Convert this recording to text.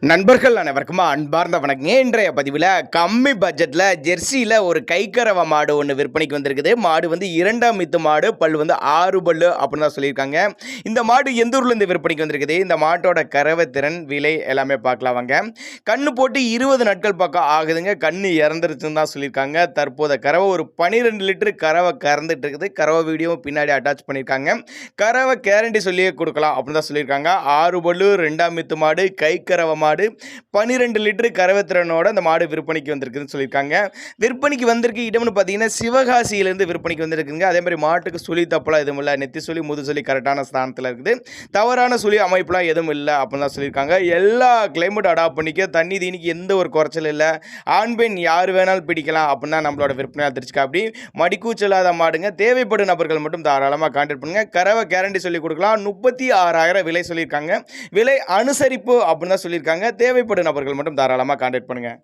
நண்பர்கள் அனைவருக்கும் அன்பார்ந்த வணக்கங்க. இன்றைய பதிவில் கம்மி பட்ஜெட்டில் ஜெர்சியில் ஒரு கைக்கறவை மாடு ஒன்று விற்பனைக்கு வந்திருக்குது. மாடு வந்து 2ஆம் ஈத்து மாடு, பல் வந்து 6 பல்லு அப்படின்னு தான் சொல்லியிருக்காங்க. இந்த மாடு எந்த ஊர்லேருந்து விற்பனைக்கு வந்திருக்குது, இந்த மாட்டோட கறவை திறன், விலை எல்லாமே பார்க்கலாம் வாங்க. கண்ணு போட்டு 20 நாட்கள் பக்கம் ஆகுதுங்க. கண்ணு இறந்துருச்சுன்னு தான் சொல்லியிருக்காங்க. தற்போது கறவை ஒரு 12 லிட்டரு கறவை கறந்துட்டு இருக்குது. கறவை வீடியோவும் பின்னாடி அட்டாச் பண்ணியிருக்காங்க. கறவை கேரண்டி சொல்லியே கொடுக்கலாம் அப்படின்னு தான் சொல்லியிருக்காங்க. 6 பல்லு 2ஆம் ஈத்து மாடு, கைக்கறவை மாடு, 12 லிட்டரு கறவைத்திறனோட அந்த மாடு விற்பனைக்கு வந்திருக்குன்னு சொல்லியிருக்காங்க. விற்பனைக்கு வந்திருக்கு இடம்னு பார்த்தீங்கன்னா சிவகாசியிலேருந்து விற்பனைக்கு வந்திருக்குங்க. அதே மாதிரி மாட்டுக்கு சுழி தப்பெல்லாம் எதுவும் இல்லை. நெத்தி சுழி முது சுழி கரெக்டான ஸ்தானத்தில் இருக்குது. தவறான சுழி அமைப்புலாம் எதுவும் இல்லை அப்படின்னு தான் சொல்லியிருக்காங்க. எல்லா கிளைமேட் அடாப்ட் பண்ணிக்க, தண்ணி தீனிக்கு எந்த ஒரு குறைச்சல் இல்லை. ஆண் பெண் யார் வேணாலும் பிடிக்கலாம் அப்படின்னு தான் நம்மளோட விற்பனையாக தெரிஞ்சுக்கா. அப்படி மடிக்கூச்சலாத மாடுங்க. தேவைப்படும் நபர்கள் மட்டும் தாராளமாக கான்டாக்ட் பண்ணுங்க. கறவை கேரண்டி சொல்லி கொடுக்கலாம். 36,000 விலை சொல்லியிருக்காங்க. விலை அனுசரிப்பு அப்படின்னு தான் சொல்லியிருக்காங்க. தேவைப்படும் நபர்கள் மட்டும் தாராளமாக கான்டாக்ட் பண்ணுங்கள்.